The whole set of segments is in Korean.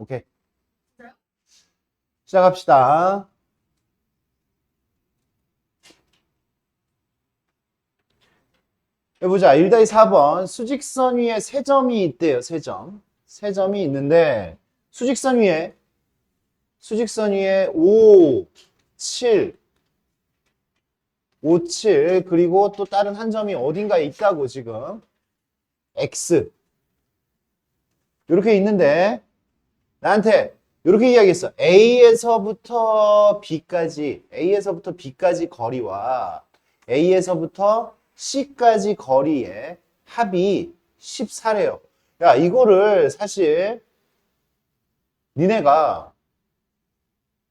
오케이. 시작합시다. 해보자. 1-4번. 수직선 위에 세 점이 있대요. 세 점. 세 점이 있는데, 수직선 위에 5, 7, 5, 7, 그리고 또 다른 한 점이 어딘가에 있다고 지금. X. 이렇게 있는데, 나한테 이렇게 이야기했어. A에서부터 B까지 거리와 A에서부터 C까지 거리의 합이 14래요. 야, 이거를 사실 니네가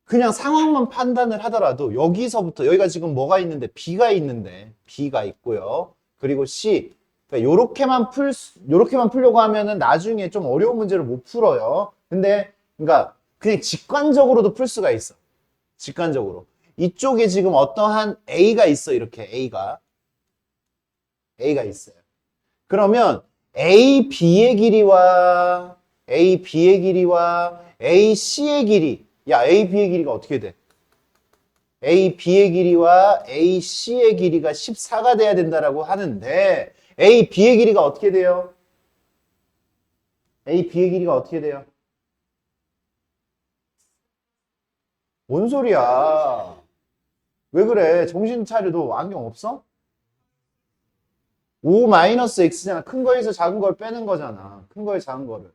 그냥 상황만 판단을 하더라도 여기서부터 여기가 지금 뭐가 있는데 B가 있고요. 그리고 C. 그러니까 요렇게만 풀려고 하면은 나중에 좀 어려운 문제를 못 풀어요. 근데 그러니까 그냥 직관적으로도 풀 수가 있어. 직관적으로. 이쪽에 지금 어떠한 A가 있어. 이렇게 A가 있어요. 그러면 AB의 길이와 AC의 길이. 야, AB의 길이가 어떻게 돼? AB의 길이와 AC의 길이가 14가 돼야 된다라고 하는데 AB의 길이가 어떻게 돼요? AB의 길이가 어떻게 돼요? 뭔 소리야? 왜 그래? 정신 차려도 안경 없어? 5-x잖아. 큰 거에서 작은 걸 빼는 거잖아. 큰 거에 작은 거를.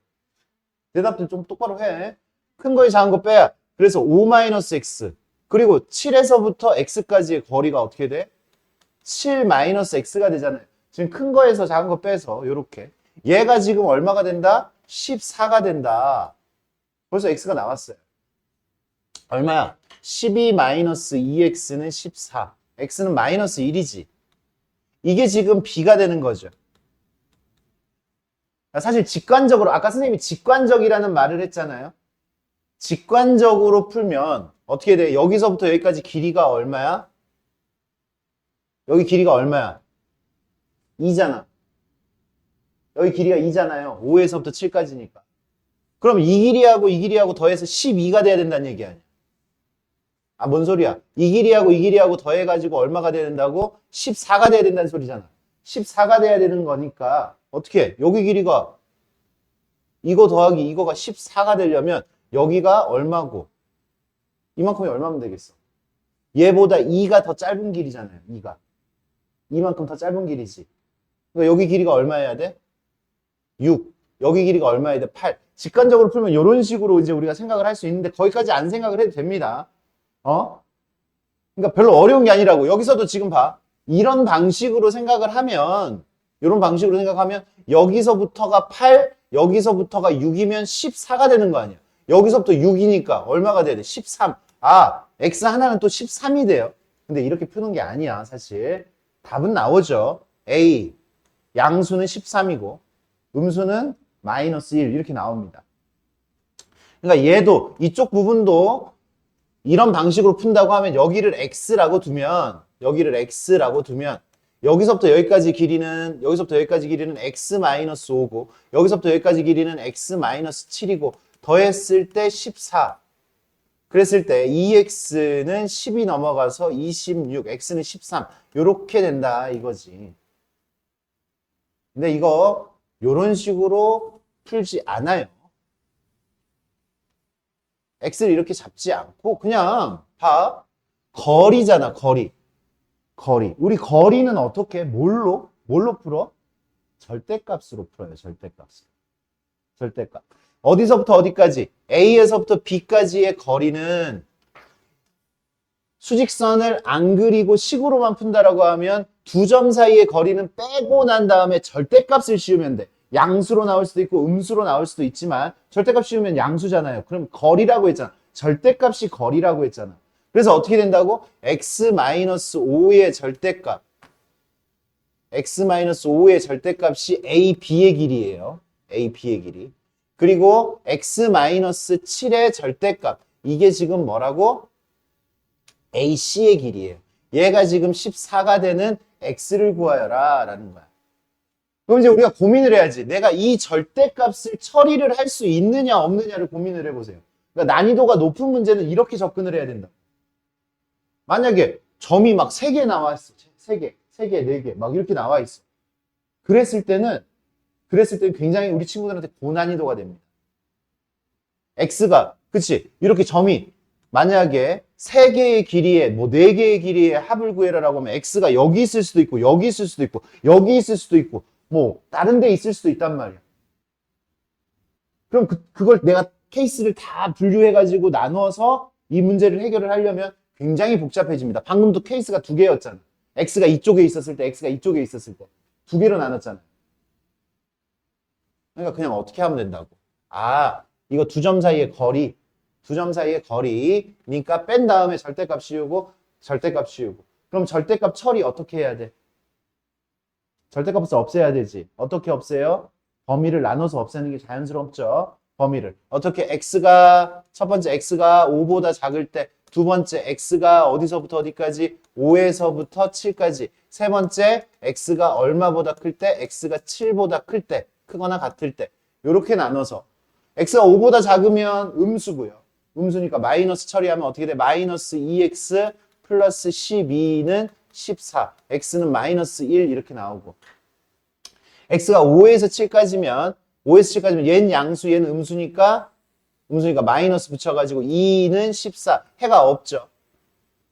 대답도 좀 똑바로 해. 큰 거에 작은 거 빼야. 그래서 5-x. 그리고 7에서부터 x까지의 거리가 어떻게 돼? 7-x가 되잖아요. 지금 큰 거에서 작은 거 빼서 요렇게. 얘가 지금 얼마가 된다? 14가 된다. 벌써 x가 나왔어요. 얼마야? 12-2x는 14. x는 마이너스 1이지. 이게 지금 b가 되는 거죠. 사실 직관적으로, 아까 선생님이 직관적이라는 말을 했잖아요. 직관적으로 풀면 어떻게 돼? 여기서부터 여기까지 길이가 얼마야? 여기 길이가 얼마야? 2잖아. 여기 길이가 2잖아요. 5에서부터 7까지니까. 그럼 이 길이하고 더해서 12가 돼야 된다는 얘기 아니야? 아, 뭔 소리야? 이 길이하고 더해가지고 얼마가 돼야 된다고? 14가 돼야 된다는 소리잖아. 14가 돼야 되는 거니까 어떻게 해? 여기 길이가 이거 더하기 이거가 14가 되려면 여기가 얼마고 이만큼이 얼마면 되겠어? 얘보다 2가 더 짧은 길이잖아요. 2가. 이만큼 더 짧은 길이지. 그러니까 여기 길이가 얼마여야 돼? 6. 여기 길이가 얼마여야 돼? 8. 직관적으로 풀면 이런 식으로 이제 우리가 생각을 할 수 있는데 거기까지 안 생각을 해도 됩니다. 그러니까 별로 어려운 게 아니라고. 여기서도 지금 봐. 이런 방식으로 생각을 하면 여기서부터가 8, 여기서부터가 6이면 14가 되는 거 아니야. 여기서부터 6이니까 얼마가 돼야 돼? 13. 아, x 하나는 또 13이 돼요. 근데 이렇게 푸는 게 아니야, 사실. 답은 나오죠. A, 양수는 13이고 음수는 마이너스 1 이렇게 나옵니다. 그러니까 얘도 이쪽 부분도 이런 방식으로 푼다고 하면 여기를 x라고 두면 여기서부터 여기까지 길이는 x-5고 여기서부터 여기까지 길이는 x-7이고 더했을 때 14. 그랬을 때 2x는 10이 넘어가서 26, x는 13 이렇게 된다 이거지. 근데 이거 이런 식으로 풀지 않아요. x를 이렇게 잡지 않고 그냥 봐. 거리잖아, 거리. 우리 거리는 어떻게? 뭘로 풀어? 절대값으로 풀어요, 절대값. 어디서부터 어디까지? A에서부터 B까지의 거리는 수직선을 안 그리고 식으로만 푼다라고 하면 두 점 사이의 거리는 빼고 난 다음에 절대값을 씌우면 돼. 양수로 나올 수도 있고 음수로 나올 수도 있지만 절대값 씌우면 양수잖아요. 그럼 거리라고 했잖아. 절대값이 거리라고 했잖아. 그래서 어떻게 된다고? x-5의 절대값. x-5의 절대값이 AB의 길이에요. AB의 길이. 그리고 x-7의 절대값. 이게 지금 뭐라고? AC의 길이에요. 얘가 지금 14가 되는 x를 구하여라 라는 거야. 그럼 이제 우리가 고민을 해야지. 내가 이 절대값을 처리를 할 수 있느냐 없느냐를 고민을 해보세요. 그러니까 난이도가 높은 문제는 이렇게 접근을 해야 된다. 만약에 점이 막 3개 나와 있어. 3개, 3개, 4개 막 이렇게 나와 있어. 그랬을 때는 굉장히 우리 친구들한테 고난이도가 됩니다. X가, 그치? 이렇게 점이 만약에 3개의 길이에 뭐 4개의 길이의 합을 구해라라고 하면 X가 여기 있을 수도 있고 여기 있을 수도 있고 여기 있을 수도 있고 뭐 다른 데 있을 수도 있단 말이야. 그럼 그걸 내가 케이스를 다 분류해가지고 나눠서 이 문제를 해결을 하려면 굉장히 복잡해집니다. 방금도 케이스가 2개였잖아. X가 이쪽에 있었을 때, X가 이쪽에 있었을 때. 2개로 나눴잖아. 그러니까 그냥 어떻게 하면 된다고. 아, 이거 2점 사이의 거리. 2점 사이의 거리니까 뺀 다음에 절대값 씌우고 절대값 씌우고. 그럼 절대값 처리 어떻게 해야 돼? 절대값을 없애야 되지. 어떻게 없애요? 범위를 나눠서 없애는 게 자연스럽죠. 범위를. 어떻게 첫 번째 x가 5보다 작을 때, 두 번째 x가 어디서부터 어디까지? 5에서부터 7까지. 세 번째 x가 얼마보다 클 때? x가 7보다 클 때, 크거나 같을 때. 이렇게 나눠서. x가 5보다 작으면 음수고요. 음수니까 마이너스 처리하면 어떻게 돼? 마이너스 2x 플러스 12는 14. x는 마이너스 1 이렇게 나오고. x가 5에서 7까지면 얘는 양수, 얘는 음수니까 마이너스 붙여가지고 2는 14. 해가 없죠.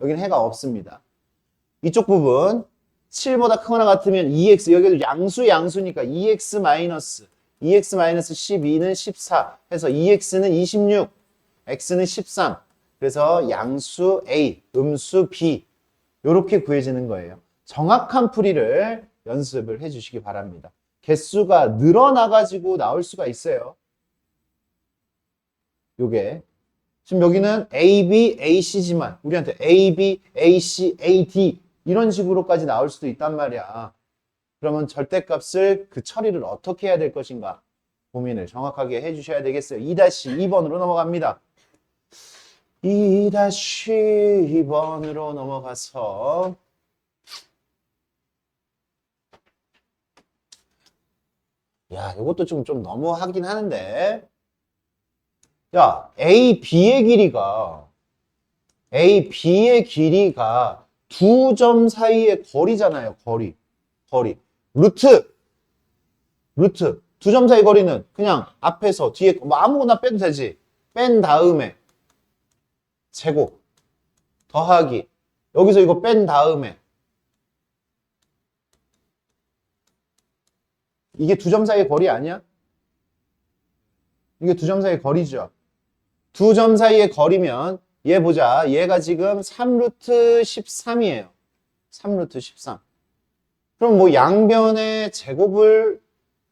여기는 해가 없습니다. 이쪽 부분 7보다 크거나 같으면 2x, 여기도 양수니까 2x 마이너스 12는 14 해서 2x는 26, x는 13. 그래서 양수 A, 음수 B 이렇게 구해지는 거예요. 정확한 풀이를 연습을 해주시기 바랍니다. 개수가 늘어나가지고 나올 수가 있어요. 요게. 지금 여기는 A, B, A, C지만 우리한테 A, B, A, C, A, D 이런 식으로까지 나올 수도 있단 말이야. 그러면 절대값을 그 처리를 어떻게 해야 될 것인가 고민을 정확하게 해주셔야 되겠어요. 2-2번으로 넘어갑니다. 2-2번으로 넘어가서 야, 이것도 좀 너무 하긴 하는데 야, A, B의 길이가 두 점 사이의 거리잖아요. 거리. 루트. 두 점 사이 거리는 그냥 앞에서 뒤에 뭐 아무거나 빼도 되지. 뺀 다음에 제곱 더하기 여기서 이거 뺀 다음에 이게 두 점 사이의 거리 아니야? 이게 두 점 사이의 거리죠. 두 점 사이의 거리면 얘 보자. 얘가 지금 3루트 13이에요. 3루트 13. 그럼 뭐 양변의 제곱을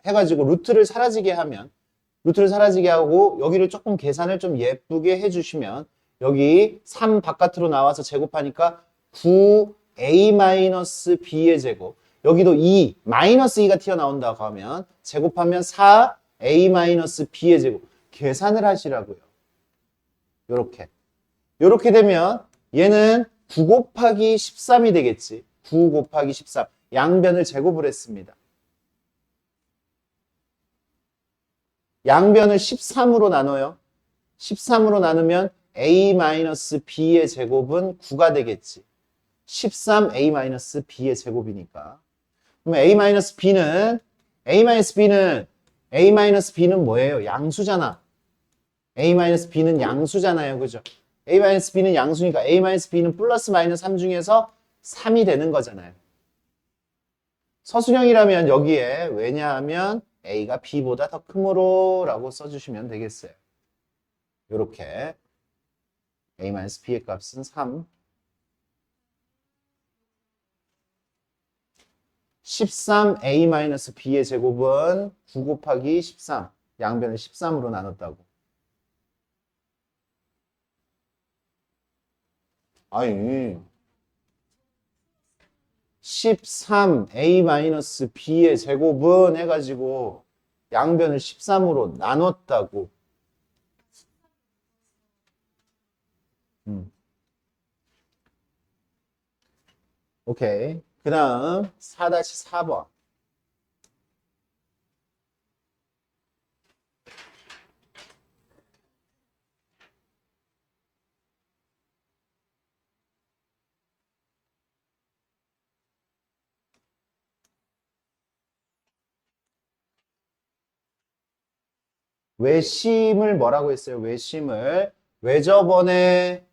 해가지고 루트를 사라지게 하고 여기를 조금 계산을 좀 예쁘게 해주시면 여기 3 바깥으로 나와서 제곱하니까 9a-b의 제곱 여기도 2, 마이너스 2가 튀어나온다고 하면 제곱하면 4a-b의 제곱 계산을 하시라고요. 요렇게 되면 얘는 9 곱하기 13이 되겠지. 9 곱하기 13 양변을 제곱을 했습니다. 양변을 13으로 나눠요. 13으로 나누면 a-b의 제곱은 9가 되겠지. 13a-b의 제곱이니까. 그럼 a-b는 뭐예요? 양수잖아. a-b는 양수잖아요. 그죠? a-b는 양수니까 a-b는 플러스 마이너스 3 중에서 3이 되는 거잖아요. 서술형이라면 여기에 왜냐하면 a가 b보다 더 크므로 라고 써주시면 되겠어요. 이렇게 a-b의 값은 3 13a-b의 제곱은 9 곱하기 13 양변을 13으로 나눴다고. 아니 13a-b의 제곱은 해가지고 양변을 13으로 나눴다고. 오케이. 그 다음 4-4번. 외심을 뭐라고 했어요? 외심을 외접원의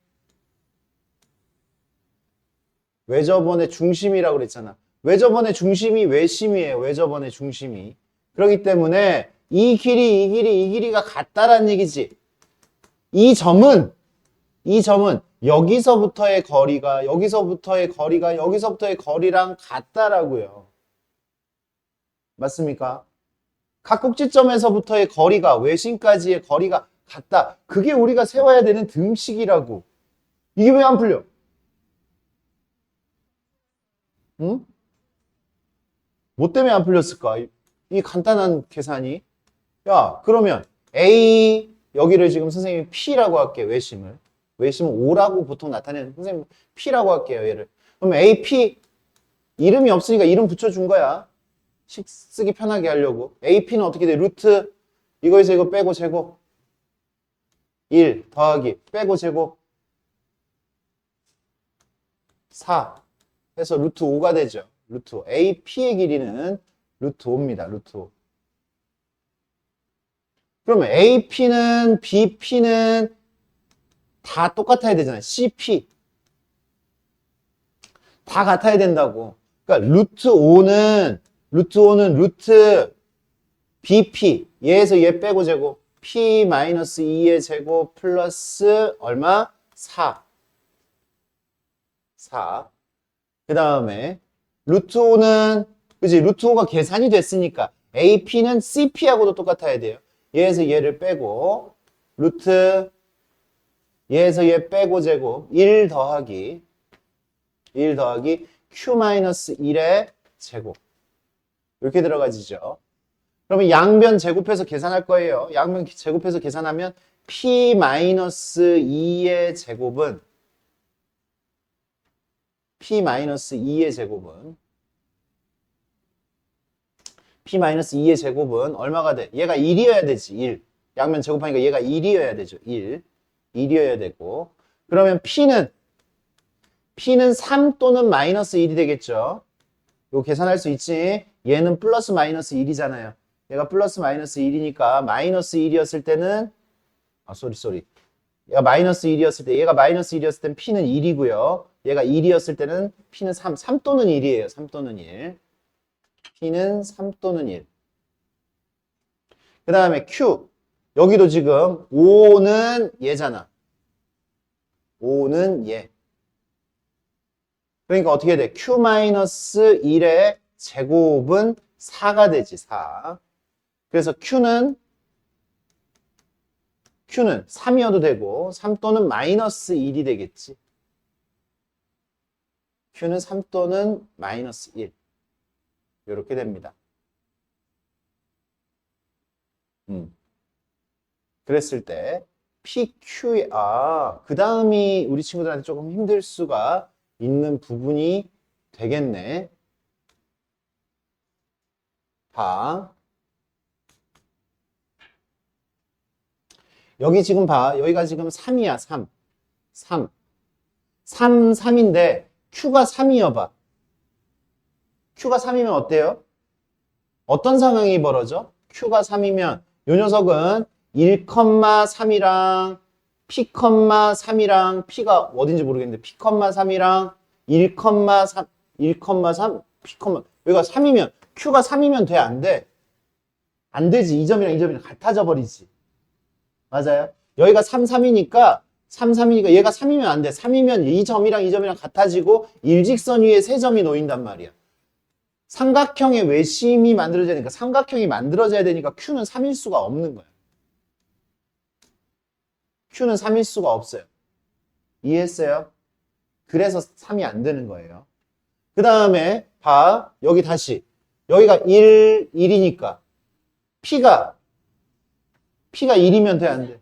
중심이라고 그랬잖아. 외접원의 중심이 외심이에요. 외접원의 중심이. 그렇기 때문에 이 길이가 같다라는 얘기지. 이 점은 여기서부터의 거리가 여기서부터의 거리랑 같다라고요. 맞습니까? 각 꼭지점에서부터의 거리가 외심까지의 거리가 같다. 그게 우리가 세워야 되는 등식이라고. 이게 왜 안 풀려? 응? 뭐 때문에 안 풀렸을까? 이 간단한 계산이. 야, 그러면 A 여기를 지금 선생님이 P라고 할게요. 외심을. 외심은 O라고 보통 나타내는 선생님 P라고 할게요. 얘를. 그럼 AP 이름이 없으니까 이름 붙여준 거야. 쓰기 편하게 하려고. AP는 어떻게 돼? 루트 이거에서 이거 빼고 제곱 1 더하기 빼고 제곱 4 해서 루트 5가 되죠. 루트 5. AP의 길이는 루트 5입니다. 루트 5. 그러면 AP는 BP는 다 똑같아야 되잖아요. CP 다 같아야 된다고. 그러니까 루트 5는 루트 BP 얘에서 얘 빼고 제곱 P-2의 제곱 플러스 얼마? 4 그 다음에 루트 5는 그지? 루트 5가 계산이 됐으니까 AP는 CP하고도 똑같아야 돼요. 얘에서 얘를 빼고 루트 얘에서 얘 빼고 제곱 1 더하기 Q-1의 제곱 이렇게 들어가지죠. 그러면 양변 제곱해서 계산할 거예요. 양변 제곱해서 계산하면 P-2의 제곱은 P-2의 제곱은 얼마가 돼? 얘가 1이어야 되지. 1. 양면 제곱하니까 얘가 1이어야 되죠. 1이어야 되고. 그러면 P는 3 또는 마이너스 1이 되겠죠. 이거 계산할 수 있지. 얘는 플러스 마이너스 1이잖아요. 얘가 플러스 마이너스 1이니까 마이너스 1이었을 때는 얘가 마이너스 1이었을 때 때는 P는 1이고요. 얘가 1이었을 때는 P는 3 또는 1이에요. 3 또는 1. P는 3 또는 1. 그 다음에 Q. 여기도 지금 5는 얘잖아. 5는 얘. 그러니까 어떻게 돼? Q-1의 제곱은 4가 되지. 4. 그래서 Q는 3이어도 되고 3 또는 마이너스 1이 되겠지. Q는 3 또는 마이너스 1. 이렇게 됩니다. 그랬을 때 PQ 그 다음이 우리 친구들한테 조금 힘들 수가 있는 부분이 되겠네. 봐. 여기 지금 봐. 여기가 지금 3이야. 3인데 Q가 3이어 봐. Q가 3이면 어때요? 어떤 상황이 벌어져? Q가 3이면 이 녀석은 1,3이랑 P,3이랑 P가 어딘지 모르겠는데 P,3이랑 1,3 P, 여기가 3이면 Q가 3이면 돼? 안 돼? 안 되지. 이 점이랑 이 점이랑 같아져 버리지. 맞아요? 여기가 3이니까 얘가 3이면 안 돼. 3이면 이 점이랑 이 점이랑 같아지고 일직선 위에 세 점이 놓인단 말이야. 삼각형의 외심이 만들어져야 되니까 삼각형이 만들어져야 되니까 Q는 3일 수가 없는 거야. Q는 3일 수가 없어요. 이해했어요? 그래서 3이 안 되는 거예요. 그 다음에 봐. 여기 다시. 여기가 1이니까 P가 1이면 돼, 안 돼?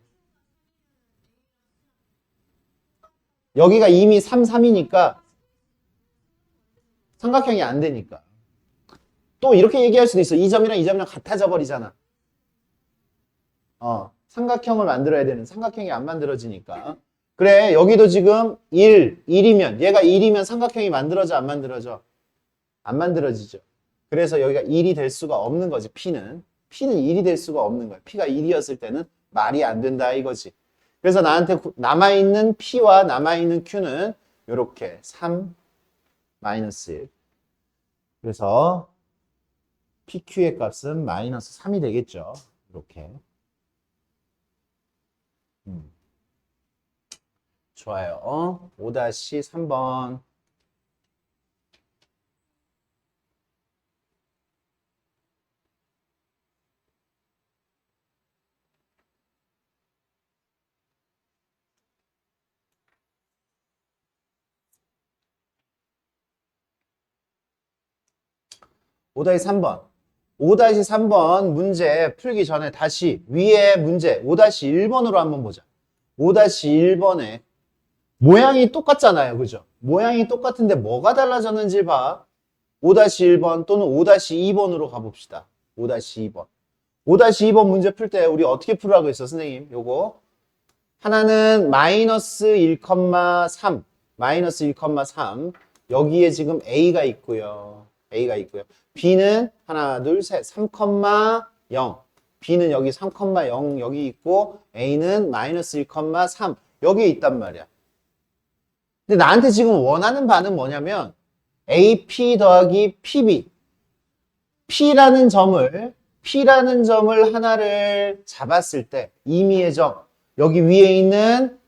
여기가 이미 3이니까 삼각형이 안 되니까. 또 이렇게 얘기할 수도 있어. 이 점이랑 이 점이랑 같아져 버리잖아. 삼각형을 만들어야 되는 삼각형이 안 만들어지니까. 그래, 여기도 지금 1이면 얘가 1이면 삼각형이 만들어져 안 만들어져? 안 만들어지죠. 그래서 여기가 1이 될 수가 없는 거지. P는. P는 1이 될 수가 없는 거야. P가 1이었을 때는 말이 안 된다 이거지. 그래서 나한테 남아있는 P와 남아있는 Q는 이렇게 3 마이너스 1. 그래서 PQ의 값은 마이너스 3이 되겠죠. 이렇게. 좋아요. 5-3번. 오다시 3번 문제 풀기 전에 다시 위에 문제 5-1번으로 한번 보자. 5-1번에 모양이 똑같잖아요. 그죠? 모양이 똑같은데 뭐가 달라졌는지 봐. 5-1번 또는 5-2번으로 가봅시다. 5-2번. 5-2번 문제 풀 때 우리 어떻게 풀으라고 했어, 선생님? 요거. 하나는 마이너스 1,3. 마이너스 1,3. 여기에 지금 A가 있고요. A가 있고요. B는 하나, 둘, 셋. 3,0. B는 여기 3,0 여기 있고 A는 마이너스 1,3 여기에 있단 말이야. 근데 나한테 지금 원하는 바는 뭐냐면 AP 더하기 PB. P라는 점을 하나를 잡았을 때 임의의 점 여기 위에 있는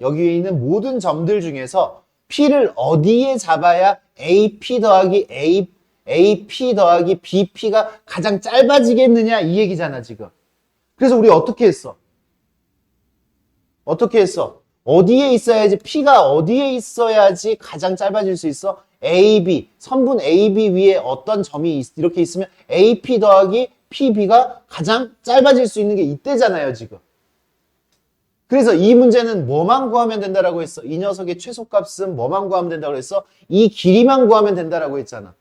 모든 점들 중에서 P를 어디에 잡아야 AP 더하기 BP가 가장 짧아지겠느냐 이 얘기잖아 지금. 그래서 우리 어떻게 했어? 어디에 있어야지 P가 어디에 있어야지 가장 짧아질 수 있어? AB, 선분 AB 위에 어떤 점이 이렇게 있으면 AP 더하기 PB가 가장 짧아질 수 있는 게 이때잖아요 지금. 그래서 이 문제는 뭐만 구하면 된다라고 했어? 이 녀석의 최소값은 뭐만 구하면 된다고 했어? 이 길이만 구하면 된다라고 했잖아.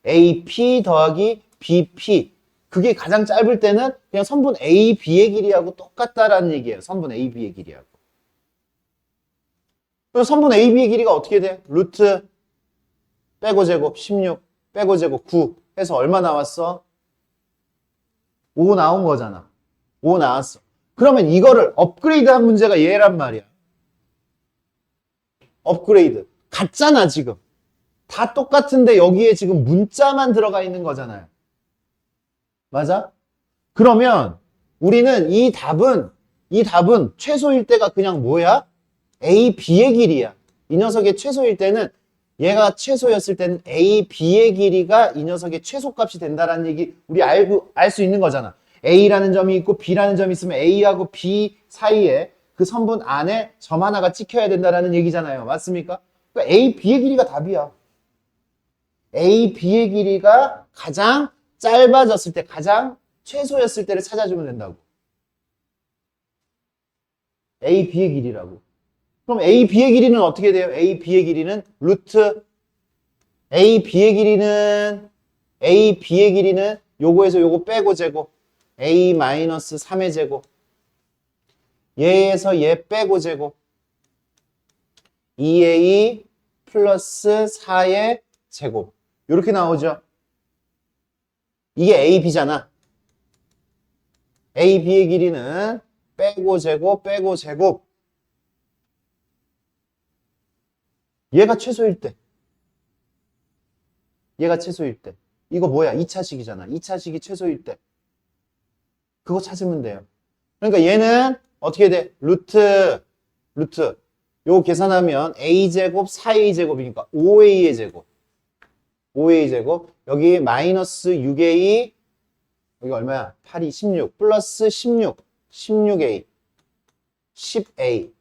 AP 더하기 BP. 그게 가장 짧을 때는 그냥 선분 AB의 길이하고 똑같다라는 얘기예요. 선분 AB의 길이하고. 그럼 선분 AB의 길이가 어떻게 돼? 루트 빼고 제곱 16 빼고 제곱 9 해서 얼마 나왔어? 5 나온 거잖아. 5 나왔어. 그러면 이거를 업그레이드한 문제가 얘란 말이야. 업그레이드. 같잖아 지금. 다 똑같은데 여기에 지금 문자만 들어가 있는 거잖아요. 맞아? 그러면 우리는 이 답은 최소일 때가 그냥 뭐야? A, B의 길이야. 이 녀석의 최소일 때는 얘가 최소였을 때는 A, B의 길이가 이 녀석의 최소값이 된다라는 얘기 우리 알 수 있는 거잖아. A라는 점이 있고 B라는 점이 있으면 A하고 B 사이에 그 선분 안에 점 하나가 찍혀야 된다라는 얘기잖아요. 맞습니까? 그러니까 A, B의 길이가 답이야. A, B의 길이가 가장 짧아졌을 때, 가장 최소였을 때를 찾아주면 된다고. A, B의 길이라고. 그럼 A, B의 길이는 어떻게 돼요? A, B의 길이는 루트 A, B의 길이는 요거에서 요거 빼고 제곱 A 마이너스 3의 제곱 얘에서 얘 빼고 제곱 2A 플러스 4의 제곱 이렇게 나오죠. 이게 A, B잖아. A, B의 길이는 빼고 제곱 빼고 제곱 얘가 최소일 때 이거 뭐야? 2차식이잖아. 2차식이 최소일 때 그거 찾으면 돼요. 그러니까 얘는 어떻게 돼? 루트 요거 계산하면 A제곱 4A제곱이니까 5A의 제곱 5A 제곱 여기 마이너스 6A 여기 얼마야? 8이 16 플러스 16A 10A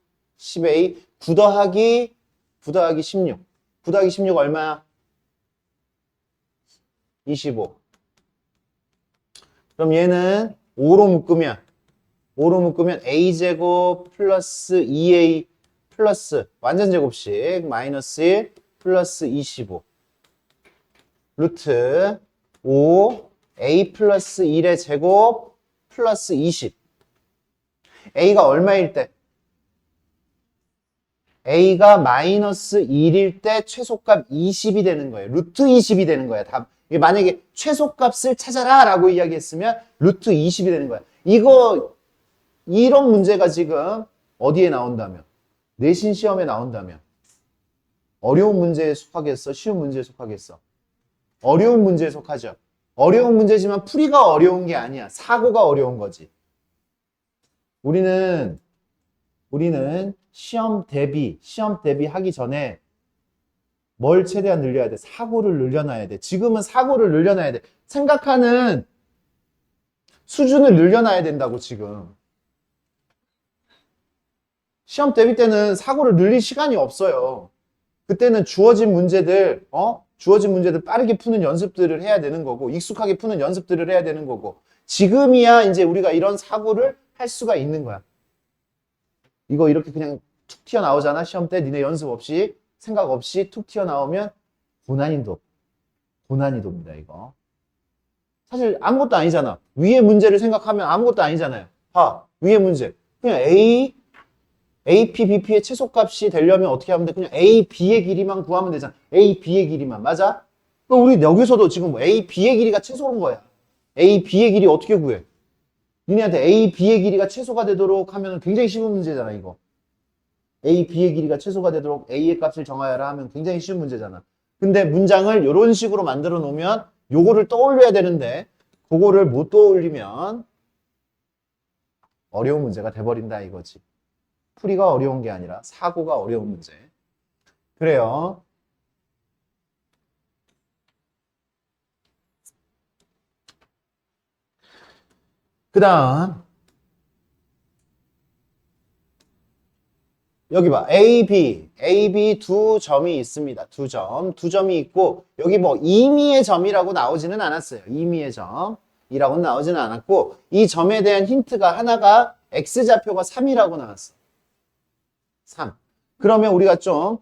9 더하기 16 9 더하기 16 얼마야? 25 그럼 얘는 5로 묶으면 A제곱 플러스 2A 플러스 완전 제곱식 마이너스 1 플러스 25 루트 5 A 플러스 1의 제곱 플러스 20 A가 얼마일 때? A가 마이너스 1일 때 최소값 20이 되는 거예요. 루트 20이 되는 거야. 답 이게 만약에 최소값을 찾아라 라고 이야기했으면 루트 20이 되는 거야. 이런 문제가 지금 어디에 나온다면? 내신 시험에 나온다면 어려운 문제에 속하겠어? 쉬운 문제에 속하겠어? 어려운 문제에 속하죠. 어려운 문제지만 풀이가 어려운 게 아니야. 사고가 어려운 거지. 우리는 시험 대비하기 전에 뭘 최대한 늘려야 돼? 사고를 늘려놔야 돼. 지금은 사고를 늘려놔야 돼. 생각하는 수준을 늘려놔야 된다고, 지금. 시험 대비 때는 사고를 늘릴 시간이 없어요. 그때는 주어진 문제들 빠르게 푸는 연습들을 해야 되는 거고, 익숙하게 푸는 연습들을 해야 되는 거고, 지금이야 이제 우리가 이런 사고를 할 수가 있는 거야. 이거 이렇게 그냥 툭 튀어나오잖아. 시험 때 니네 연습 없이, 생각 없이 툭 튀어나오면 고난이도입니다, 이거. 사실 아무것도 아니잖아. 위의 문제를 생각하면 아무것도 아니잖아요. 봐, 위의 문제. 그냥 AP, BP의 최소값이 되려면 어떻게 하면 돼? 그냥 A, B의 길이만 구하면 되잖아. A, B의 길이만. 맞아? 그럼 우리 여기서도 지금 뭐 A, B의 길이가 최소인 거야. A, B의 길이 어떻게 구해? 니네한테 A, B의 길이가 최소가 되도록 하면 굉장히 쉬운 문제잖아, 이거. A, B의 길이가 최소가 되도록 A의 값을 정하여라 하면 굉장히 쉬운 문제잖아. 근데 문장을 이런 식으로 만들어 놓으면 요거를 떠올려야 되는데 그거를 못 떠올리면 어려운 문제가 돼버린다 이거지. 풀이가 어려운 게 아니라 사고가 어려운 문제. 그래요. 그 다음 여기 봐. A, B 두 점이 있습니다. 두 점이 있고 여기 뭐 임의의 점이라고 나오지는 않았어요. 임의의 점이라고는 나오지는 않았고 이 점에 대한 힌트가 하나가 X좌표가 3이라고 나왔어. 3. 그러면 우리가 좀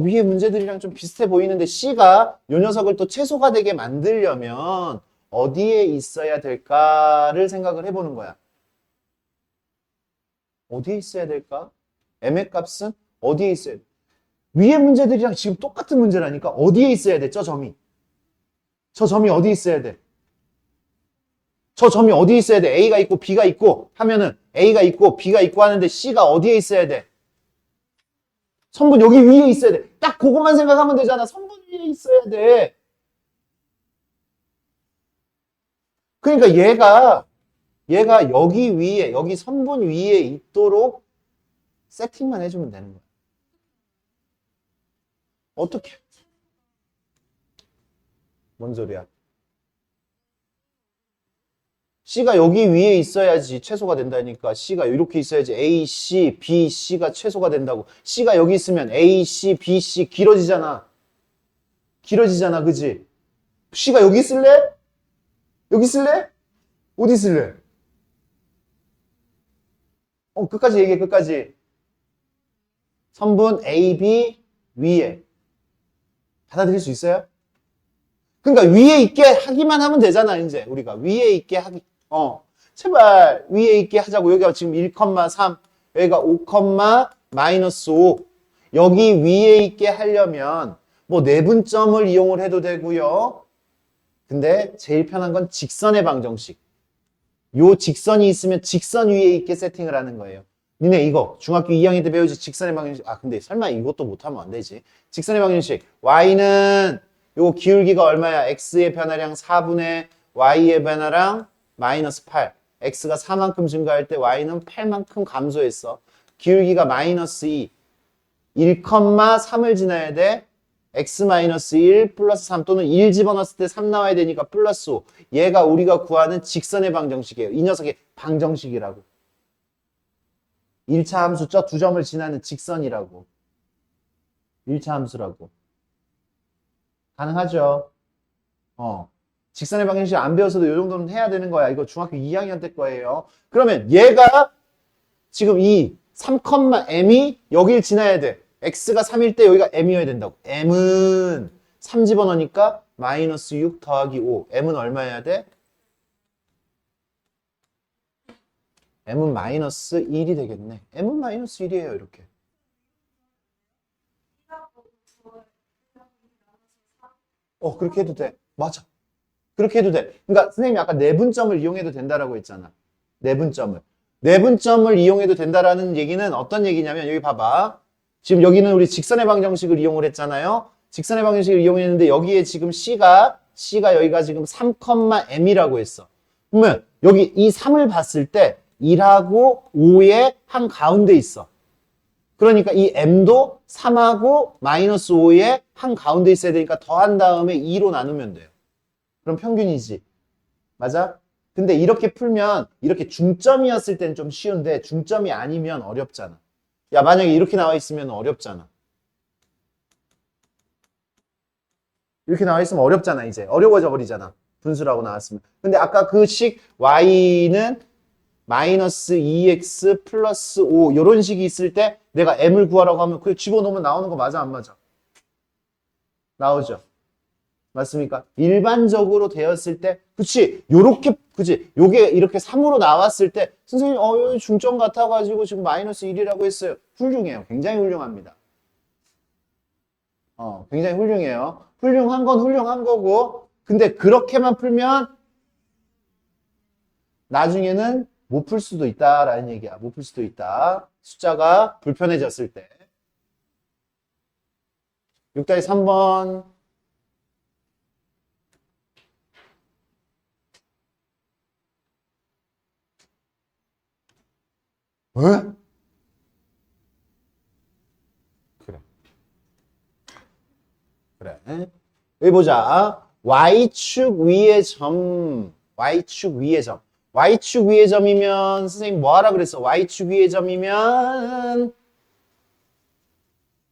위에 문제들이랑 좀 비슷해 보이는데 C가 요 녀석을 또 최소가 되게 만들려면 어디에 있어야 될까를 생각을 해보는 거야. 어디에 있어야 될까? M의 값은 어디에 있어야 돼? 위의 문제들이랑 지금 똑같은 문제라니까 어디에 있어야 돼? 저 점이 어디 있어야 돼? 저 점이 어디 있어야 돼? A가 있고 B가 있고 하면은 A가 있고 B가 있고 하는데 C가 어디에 있어야 돼? 선분 여기 위에 있어야 돼. 딱 그것만 생각하면 되잖아. 선분 위에 있어야 돼. 그러니까 얘가 여기 위에, 여기 선분 위에 있도록 세팅만 해주면 되는 거야. 어떻게? 뭔 소리야? C가 여기 위에 있어야지 최소가 된다니까. C가 이렇게 있어야지 A, C, B, C가 최소가 된다고. C가 여기 있으면 A, C, B, C 길어지잖아. 그지? C가 여기 있을래? 여기 있을래? 어디 있을래? 끝까지 얘기해, 끝까지. 선분 A, B 위에. 받아들일 수 있어요? 그러니까 위에 있게 하기만 하면 되잖아, 이제. 우리가. 위에 있게 하기. 제발 위에 있게 하자고. 여기가 지금 1,3, 여기가 5, 마이너스 5. 여기 위에 있게 하려면 뭐 내분점을 이용을 해도 되고요. 근데 제일 편한 건 직선의 방정식. 요 직선이 있으면 직선 위에 있게 세팅을 하는 거예요. 니네 이거 중학교 2학년 때 배우지 직선의 방정식. 근데 설마 이것도 못하면 안 되지. 직선의 방정식. y는 요 기울기가 얼마야? x의 변화량 4분의 y의 변화량 마이너스 8. x가 4만큼 증가할 때 y는 8만큼 감소했어. 기울기가 마이너스 2. 1,3을 지나야 돼. x-1 플러스 3 또는 1 집어넣었을 때 3 나와야 되니까 플러스 5. 얘가 우리가 구하는 직선의 방정식이에요. 이 녀석의 방정식이라고. 1차 함수 저 두 점을 지나는 직선이라고. 1차 함수라고. 가능하죠? 직선의 방정식 안 배웠어도 이 정도는 해야 되는 거야. 이거 중학교 2학년 때 거예요. 그러면 얘가 지금 이 3,m이 여길 지나야 돼. x가 3일 때 여기가 m이어야 된다고. m은 3 집어넣으니까 마이너스 6 더하기 5. m은 얼마여야 돼? m은 마이너스 1이 되겠네. m은 마이너스 1이에요. 이렇게. 그렇게 해도 돼. 맞아. 그렇게 해도 돼. 그러니까 선생님이 아까 내분점을 이용해도 된다라고 했잖아. 내분점을. 내분점을 이용해도 된다라는 얘기는 어떤 얘기냐면 여기 봐봐. 지금 여기는 우리 직선의 방정식을 이용을 했잖아요. 직선의 방정식을 이용했는데 여기에 지금 C가 여기가 지금 3,M이라고 했어. 그러면 여기 이 3을 봤을 때 1하고 5의 한 가운데 있어. 그러니까 이 M도 3하고 마이너스 5의 한 가운데 있어야 되니까 더한 다음에 2로 나누면 돼요. 그럼 평균이지. 맞아? 근데 이렇게 풀면 이렇게 중점이었을 땐 좀 쉬운데 중점이 아니면 어렵잖아. 야, 만약에 이렇게 나와 있으면 어렵잖아. 이렇게 나와 있으면 어렵잖아, 이제. 어려워져 버리잖아. 분수라고 나왔으면. 근데 아까 그 식 y는 마이너스 2x 플러스 5 이런 식이 있을 때 내가 m을 구하라고 하면 그냥 집어넣으면 나오는 거 맞아, 안 맞아? 나오죠. 맞습니까? 일반적으로 되었을 때, 그치, 요렇게, 그치, 요게 이렇게 3으로 나왔을 때, 선생님, 여기 중점 같아가지고 지금 마이너스 1이라고 했어요. 훌륭해요. 굉장히 훌륭합니다. 굉장히 훌륭해요. 훌륭한 건 훌륭한 거고, 근데 그렇게만 풀면 나중에는 못 풀 수도 있다라는 얘기야. 못 풀 수도 있다. 숫자가 불편해졌을 때. 6-3번. 왜? 그래. 그래. 여기 보자. Y축 위의 점. Y축 위의 점. Y축 위의 점이면, 선생님 뭐 하라 그랬어? Y축 위의 점이면,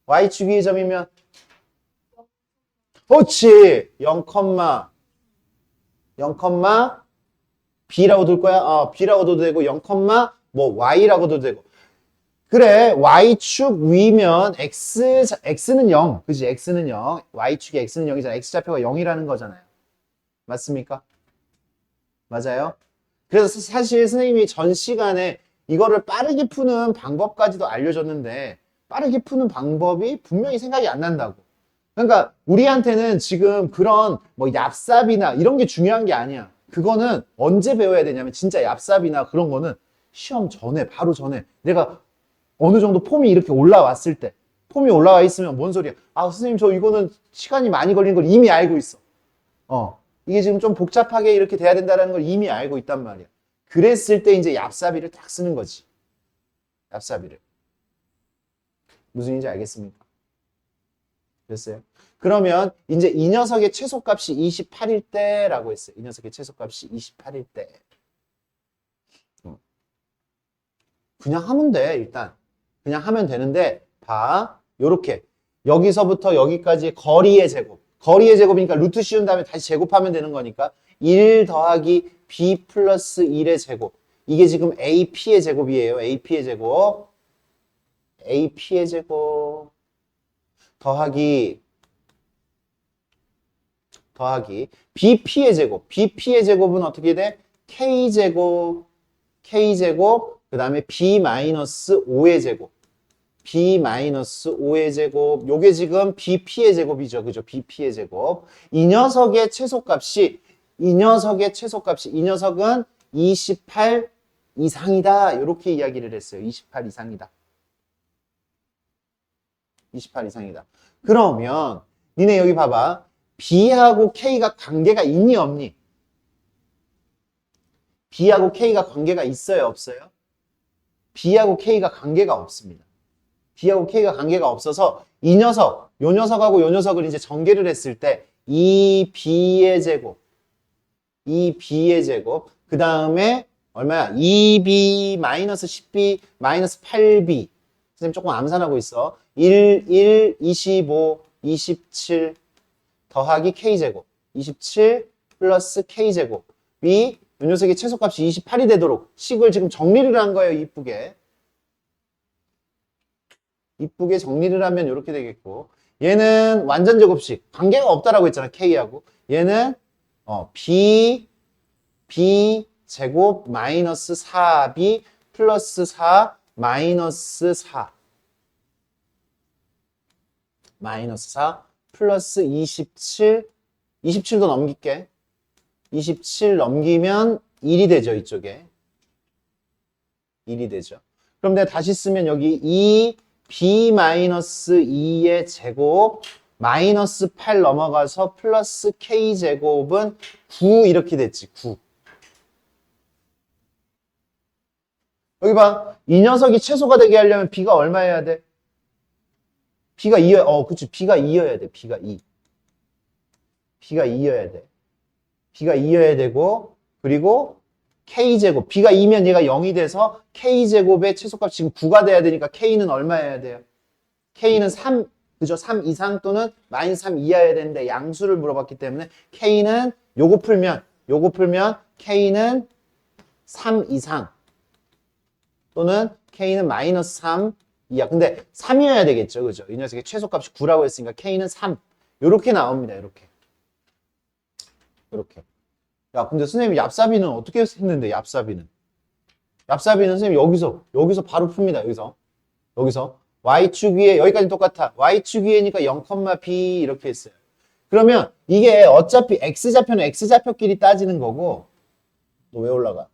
Y축 위의 점이면, 그렇지. 0, 0, B라고 둘 거야? B라고 둬도 되고, 0, 뭐 Y라고도 되고. 그래, Y축 위면 X는 0. 그지? X는 0. Y축의 X는 0이잖아. X좌표가 0이라는 거잖아요. 맞습니까? 맞아요? 그래서 사실 선생님이 전 시간에 이거를 빠르게 푸는 방법까지도 알려줬는데, 빠르게 푸는 방법이 분명히 생각이 안 난다고. 그러니까 우리한테는 지금 그런 뭐 얍삽이나 이런 게 중요한 게 아니야. 그거는 언제 배워야 되냐면 진짜 얍삽이나 그런 거는 시험 전에, 바로 전에 내가 어느 정도 폼이 이렇게 올라왔을 때, 폼이 올라와 있으면 뭔 소리야? 아, 선생님, 저 이거는 시간이 많이 걸리는 걸 이미 알고 있어. 이게 지금 좀 복잡하게 이렇게 돼야 된다는 걸 이미 알고 있단 말이야. 그랬을 때 이제 얍삽이를 딱 쓰는 거지. 얍삽이를. 무슨 얘기인지 알겠습니까? 됐어요? 그러면 이제 이 녀석의 최소값이 28일 때라고 했어요. 이 녀석의 최소값이 28일 때. 그냥 하면 돼, 일단. 그냥 하면 되는데, 봐. 요렇게. 여기서부터 여기까지 거리의 제곱. 거리의 제곱이니까 루트 씌운 다음에 다시 제곱하면 되는 거니까 1 더하기 b 플러스 1의 제곱. 이게 지금 AP의 제곱이에요. AP의 제곱. AP의 제곱. 더하기 BP의 제곱. BP의 제곱은 어떻게 돼? K제곱. K제곱. 그 다음에 B-5의 제곱. B-5의 제곱. 요게 지금 BP의 제곱이죠. 그죠? BP의 제곱. 이 녀석의 최소값이, 이 녀석은 28 이상이다. 이렇게 이야기를 했어요. 28 이상이다. 28 이상이다. 그러면, 니네 여기 봐봐. B하고 K가 관계가 있니, 없니? B하고 K가 관계가 있어요, 없어요? B하고 K가 관계가 없습니다. B하고 K가 관계가 없어서 이 녀석, 요 녀석하고 요 녀석을 이제 전개를 했을 때 이 B의 제곱, 그 다음에 얼마야? 2B 마이너스 10B 마이너스 8B. 선생님 조금 암산하고 있어. 1, 25, 27 더하기 K제곱. 27 플러스 K제곱이 요 녀석의 최소값이 28이 되도록 식을 지금 정리를 한 거예요. 이쁘게. 이쁘게 정리를 하면 이렇게 되겠고, 얘는 완전 제곱식 관계가 없다라고 했잖아. K하고 얘는 B 제곱 마이너스 4B 플러스 4 마이너스 4 플러스 27 27도 넘길게. 27 넘기면 1이 되죠, 이쪽에. 1이 되죠. 그럼 내가 다시 쓰면 여기 2b-2의 제곱 마이너스 8 넘어가서 플러스 k제곱은 9 이렇게 됐지, 9. 여기 봐. 이 녀석이 최소가 되게 하려면 b가 얼마여야 돼? b가 2여, 그치. b가 2여야 돼. b가 2. b가 2여야 돼. b가 2여야 되고, 그리고 k제곱. b가 2면 얘가 0이 돼서 k제곱의 최소값 지금 9가 돼야 되니까 k는 얼마여야 돼요? k는 3, 그죠? 3 이상 또는 마이너스 3 이하여야 되는데 양수를 물어봤기 때문에 k는 요거 풀면 k는 3 이상 또는 k는 마이너스 3 이하. 근데 3이어야 되겠죠. 그죠? 이 녀석의 최소값이 9라고 했으니까 k는 3. 요렇게 나옵니다. 요렇게. 야, 근데 선생님이 얍사비는 어떻게 했는데, 얍사비는 선생님 여기서 바로 풉니다. 여기서. y축 위에, 여기까지 똑같아. y축 위에니까 0, b 이렇게 했어요. 그러면 이게 어차피 x좌표는 x좌표끼리 따지는 거고, 너 왜 올라가?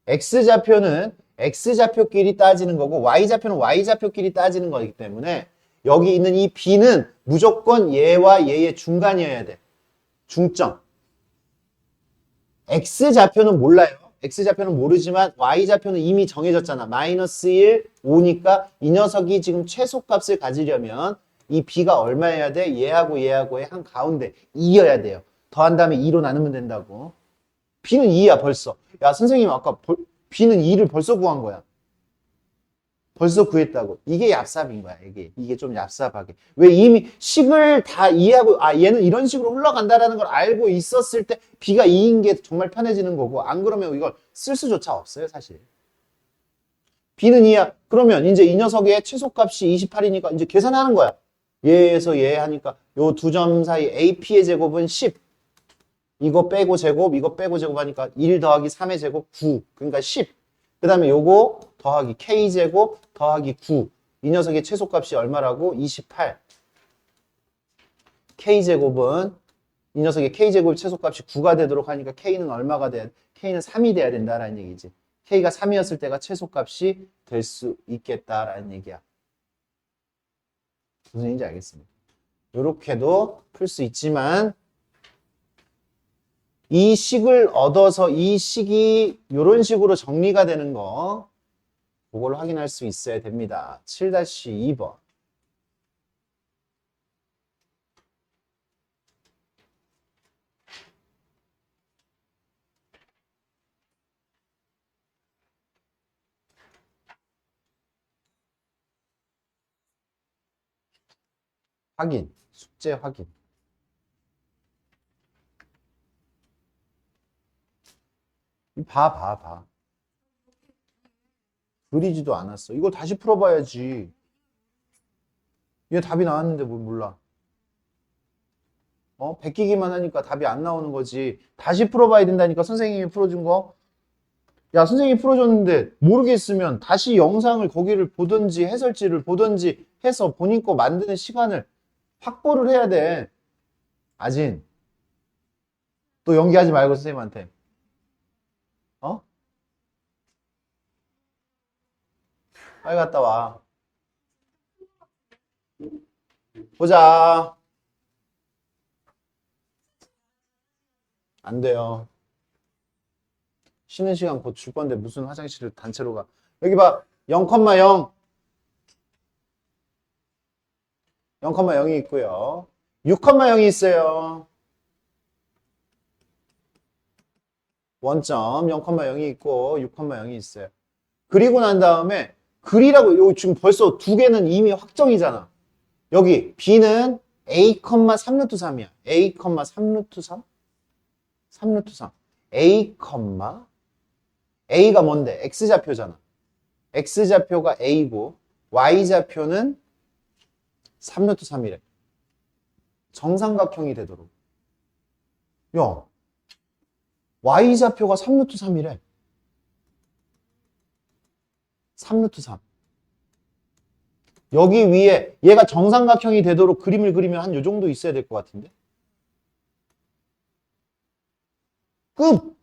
x좌표는 x좌표끼리 따지는 거고, y좌표는 y좌표끼리 따지는 거기 때문에 여기 있는 이 b는 무조건 얘와 얘의 중간이어야 돼. 중점. x좌표는 몰라요. x좌표는 모르지만 y좌표는 이미 정해졌잖아. 마이너스 1, 5니까 이 녀석이 지금 최소값을 가지려면 이 b가 얼마여야 돼? 얘하고의 한 가운데 2여야 돼요. 더한 다음에 2로 나누면 된다고. b는 2야 벌써. 야 선생님 아까 b는 2를 벌써 구한 거야. 벌써 구했다고. 이게 얍삽인 거야. 이게 좀 얍삽하게. 왜 이미 식을 다 이해하고, 얘는 이런 식으로 흘러간다라는 걸 알고 있었을 때 b가 2인 게 정말 편해지는 거고, 안 그러면 이걸 쓸 수조차 없어요, 사실. b는 2야. 그러면 이제 이 녀석의 최소값이 28이니까 이제 계산하는 거야. 얘에서 얘 하니까 요 두 점 사이 ap의 제곱은 10. 이거 빼고 제곱, 이거 빼고 제곱 하니까 1 더하기 3의 제곱 9. 그러니까 10. 그 다음에 요거 더하기 k제곱 더하기 9. 이 녀석의 최소값이 얼마라고? 28. k제곱은 이 녀석의 k제곱 최소값이 9가 되도록 하니까 k는 얼마가 돼야 돼? k는 3이 돼야 된다라는 얘기지. k가 3이었을 때가 최소값이 될 수 있겠다라는 얘기야. 무슨 얘기인지 알겠습니다. 요렇게도 풀 수 있지만 이 식을 얻어서 이 식이 이런 식으로 정리가 되는 거 그걸 확인할 수 있어야 됩니다. 7-2번. 확인, 숙제 확인. 봐. 그리지도 않았어. 이걸 다시 풀어봐야지. 얘 답이 나왔는데 뭘 몰라. 베끼기만 하니까 답이 안 나오는 거지. 다시 풀어봐야 된다니까, 선생님이 풀어준 거. 야, 선생님이 풀어줬는데 모르겠으면 다시 영상을 거기를 보든지 해설지를 보든지 해서 본인 거 만드는 시간을 확보를 해야 돼. 아진. 또 연기하지 말고 선생님한테. 빨리 갔다 와. 보자. 안 돼요. 쉬는 시간 곧 줄 건데 무슨 화장실을 단체로 가. 여기 봐. 0,0. 0,0이 있고요. 6,0이 있어요. 원점 0,0이 있고 6,0이 있어요. 그리고 난 다음에 글이라고 요 지금 벌써 두 개는 이미 확정이잖아. 여기 b는 a, 3루트 3이야. a, 3루트 3? 3루트 3. a, a가 뭔데? x좌표잖아. x좌표가 a고 y좌표는 3루트 3이래. 정삼각형이 되도록. 야, y좌표가 3루트 3이래. 3루트 3. 여기 위에 얘가 정삼각형이 되도록 그림을 그리면 한 요 정도 있어야 될 것 같은데? 끝!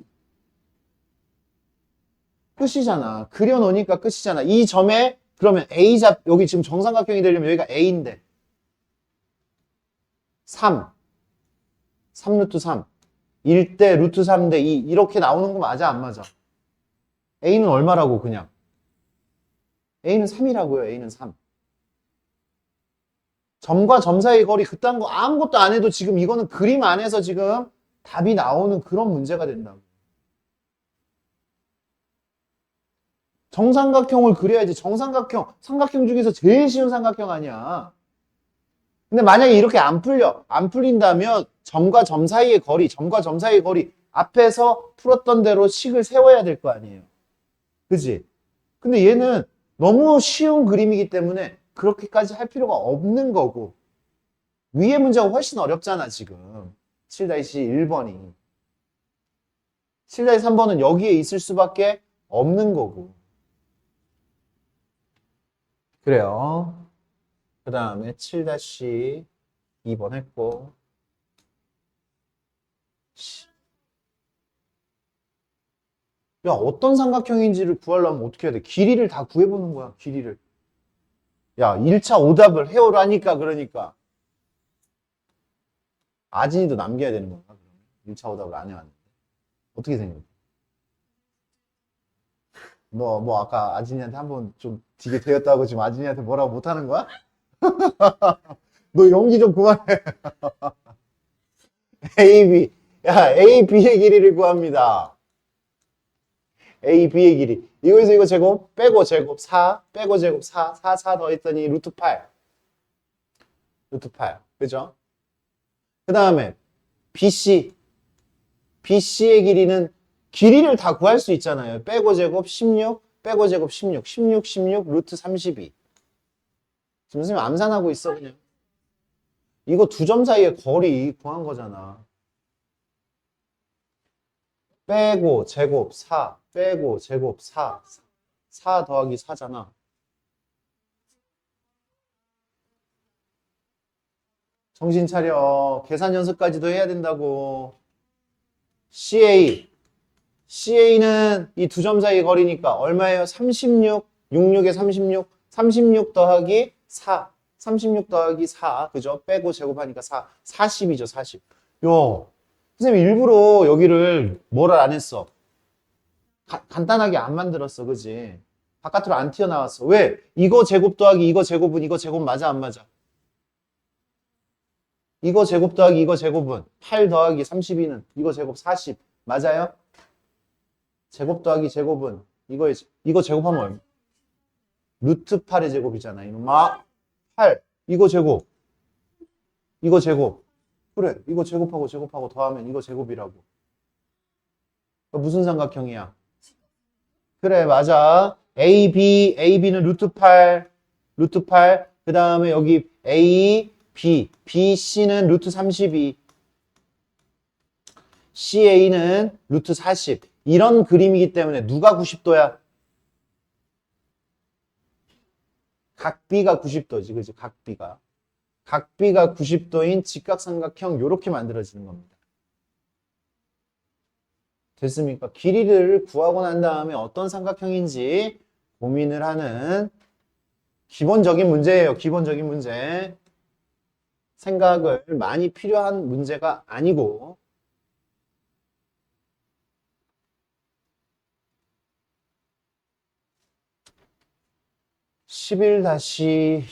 끝이잖아. 그려놓으니까 끝이잖아. 이 점에 그러면 여기 지금 정삼각형이 되려면 여기가 A인데 3 루트 3 1대 루트 3대 2 이렇게 나오는 거 맞아 안 맞아? A는 얼마라고 그냥? A는 3이라고요. A는 3. 점과 점 사이의 거리 그딴 거 아무것도 안 해도 지금 이거는 그림 안에서 지금 답이 나오는 그런 문제가 된다고. 정삼각형을 그려야지. 삼각형 중에서 제일 쉬운 삼각형 아니야. 근데 만약에 이렇게 안 풀린다면 점과 점 사이의 거리, 앞에서 풀었던 대로 식을 세워야 될 거 아니에요. 그지? 근데 얘는 너무 쉬운 그림이기 때문에 그렇게까지 할 필요가 없는 거고 위에 문제가 훨씬 어렵잖아 지금 7-1번이 7-3번은 여기에 있을 수밖에 없는 거고 그래요. 그 다음에 7-2번 했고 야 어떤 삼각형인지를 구하려면 어떻게 해야 돼? 길이를 다 구해보는 거야 길이를. 야 1차 오답을 해오라니까 그러니까 아진이도 남겨야 되는 건가? 1차 오답을 안 해왔는데 어떻게 생각해? 뭐 아까 아진이한테 한번 좀 되게 되었다고 지금 아진이한테 뭐라고 못하는 거야? 너 연기 좀 그만해. A, B. 야, A, B의 길이를 구합니다. A, B의 길이. 이거에서 이거 제곱, 빼고 제곱 4, 빼고 제곱 4, 4 더했더니 루트 8. 루트 8. 그죠? 그 다음에 BC. BC의 길이를 다 구할 수 있잖아요. 빼고 제곱 16, 빼고 제곱 16, 16, 루트 32. 지금 선생님 암산하고 있어, 그냥. 이거 두 점 사이의 거리 구한 거잖아. 빼고 제곱 4, 빼고 제곱 4, 4 더하기 4잖아. 정신 차려. 계산 연습까지도 해야 된다고. CA는 이 두 점 사이의 거리니까 얼마예요? 36, 66에 36, 36 더하기 4, 36 더하기 4, 그죠? 빼고 제곱하니까 4, 40이죠, 40. 요, 선생님 일부러 여기를 뭐를 안 했어? 간단하게 안 만들었어, 그지? 바깥으로 안 튀어나왔어. 왜? 이거 제곱 더하기 이거 제곱은 이거 제곱 맞아, 안 맞아? 이거 제곱 더하기 이거 제곱은 8 더하기 32는 이거 제곱 40 맞아요? 제곱 더하기 제곱은 이거 제곱하면 얼마? 루트 8의 제곱이잖아 이놈아. 8 이거 제곱 그래 이거 제곱하고 더하면 이거 제곱이라고. 무슨 삼각형이야? 그래 맞아. AB는 루트 8 그 다음에 여기 BC는 루트 32 CA는 루트 40 이런 그림이기 때문에 누가 90도야? 각비가 90도지 그지? 각비가 90도인 직각삼각형 요렇게 만들어지는 겁니다. 됐습니까? 길이를 구하고 난 다음에 어떤 삼각형인지 고민을 하는 기본적인 문제예요. 기본적인 문제. 생각을 많이 필요한 문제가 아니고 11-2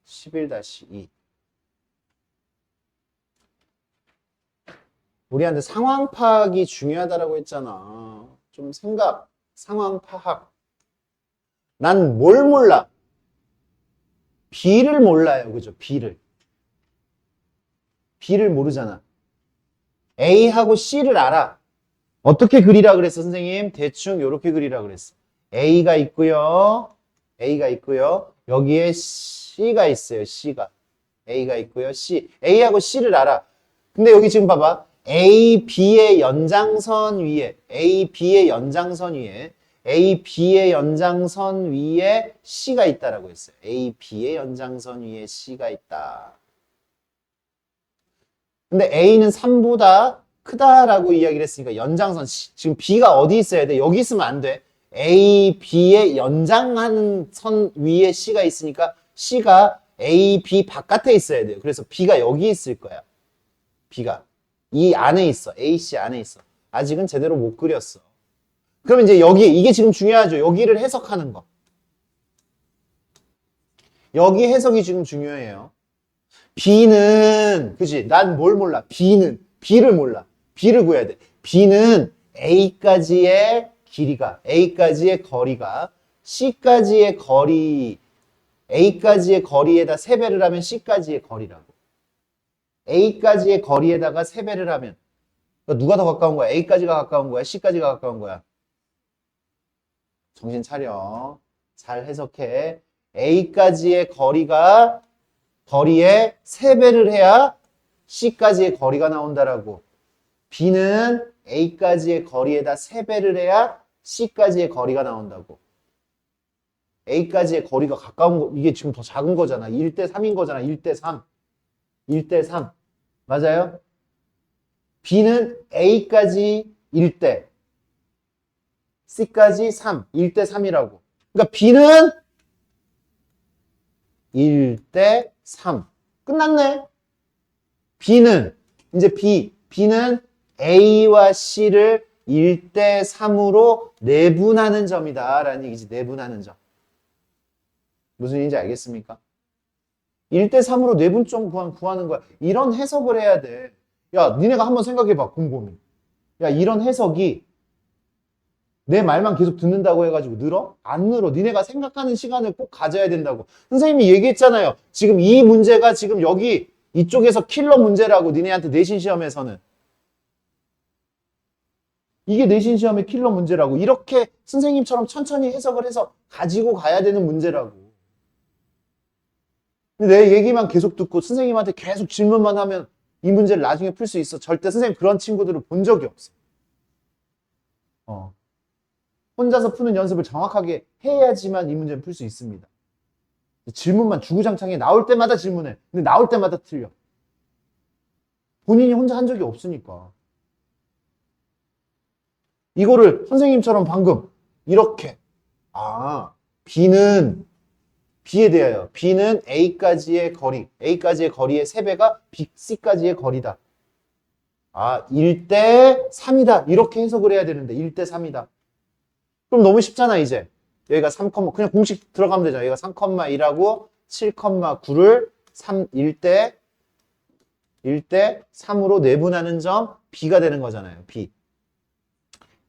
11-2 우리한테 상황 파악이 중요하다고 했잖아. 좀 상황 파악. 난 뭘 몰라? B를 몰라요. 그죠? B를 모르잖아. A하고 C를 알아. 어떻게 그리라 그랬어, 선생님? 대충 이렇게 그리라 그랬어. A가 있고요. 여기에 C가 있어요. C가. A가 있고요. C. A하고 C를 알아. 근데 여기 지금 봐봐. AB의 연장선 위에 C가 있다라고 했어요. AB의 연장선 위에 C가 있다. 근데 A는 3보다 크다라고 이야기를 했으니까 연장선, 지금 B가 어디 있어야 돼? 여기 있으면 안 돼. A, B의 연장하는 선 위에 C가 있으니까 C가 A, B 바깥에 있어야 돼요. 그래서 B가 여기 있을 거야. B가. 이 안에 있어. AC 안에 있어. 아직은 제대로 못 그렸어. 그러면 이제 여기, 이게 지금 중요하죠. 여기를 해석하는 거. 여기 해석이 지금 중요해요. B는, 그치? 난 뭘 몰라? B를 몰라. B를 구해야 돼. B는 A까지의 길이가, A까지의 거리가, C까지의 거리, A까지의 거리에다 3배를 하면 C까지의 거리라고. A까지의 거리에다가 3배를 하면, 그러니까 누가 더 가까운 거야? A까지가 가까운 거야? C까지가 가까운 거야? 정신 차려. 잘 해석해. A까지의 거리가 거리에 3배를 해야 C까지의 거리가 나온다라고. B는 A까지의 거리에다 3배를 해야 C까지의 거리가 나온다고. A까지의 거리가 가까운 거, 이게 지금 더 작은 거잖아. 1대 3인 거잖아. 1대 3. 1대 3. 맞아요? B는 A까지 1대, C까지 3. 1대 3이라고. 그러니까 B는 1대 3. 끝났네. B는, 이제 B는 A와 C를 1대 3으로 내분하는 점이다. 라는 얘기지. 내분하는 점. 무슨 얘기인지 알겠습니까? 1대 3으로 내분점 구하는 거야. 이런 해석을 해야 돼. 야, 니네가 한번 생각해봐. 곰곰이. 야, 이런 해석이 내 말만 계속 듣는다고 해가지고 늘어? 안 늘어. 니네가 생각하는 시간을 꼭 가져야 된다고. 선생님이 얘기했잖아요. 지금 이 문제가 지금 여기 이쪽에서 킬러 문제라고. 니네한테 내신 시험에서는. 이게 내신 시험의 킬러 문제라고. 이렇게 선생님처럼 천천히 해석을 해서 가지고 가야 되는 문제라고. 근데 내 얘기만 계속 듣고 선생님한테 계속 질문만 하면 이 문제를 나중에 풀 수 있어. 절대 선생님 그런 친구들을 본 적이 없어. 혼자서 푸는 연습을 정확하게 해야지만 이 문제는 풀 수 있습니다. 질문만 주구장창해. 나올 때마다 질문해. 근데 나올 때마다 틀려. 본인이 혼자 한 적이 없으니까. 이거를 선생님처럼 방금 이렇게 B에 대하여 B는 A까지의 거리, A까지의 거리의 3배가 C까지의 거리다. 1대 3이다. 이렇게 해석을 해야 되는데 1대 3이다. 그럼 너무 쉽잖아, 이제. 여기가 3, 그냥 공식 들어가면 되잖아. 여기가 3,1하고 7,9를 1대 3으로 내분하는 점 B가 되는 거잖아요. B.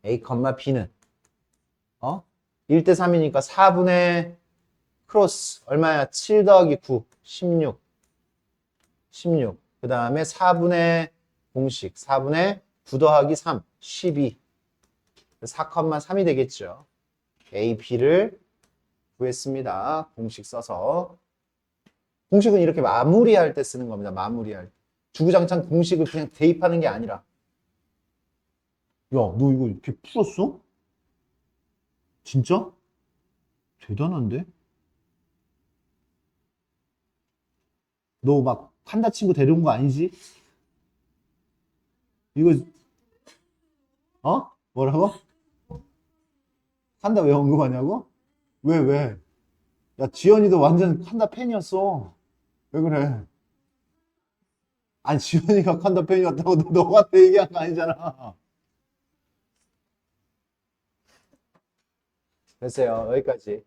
A, B는 1대 3이니까 4분의 크로스 얼마야? 7 더하기 9, 16. 그 다음에 4분의 공식 4분의 9 더하기 3, 12. 4,3이 되겠죠. A, B를 구했습니다. 공식 써서. 공식은 이렇게 마무리할 때 쓰는 겁니다. 마무리할 때. 주구장창 공식을 그냥 대입하는 게 아니라. 야, 너 이거 이렇게 풀었어? 진짜? 대단한데? 너 막 판다 친구 데려온 거 아니지? 이거 뭐라고? 판다 왜 언급하냐고? 왜? 야, 지연이도 완전 판다 팬이었어. 왜 그래? 아니, 지연이가 판다 팬이었다고 너가 얘기한 거 아니잖아. 됐어요. 여기까지.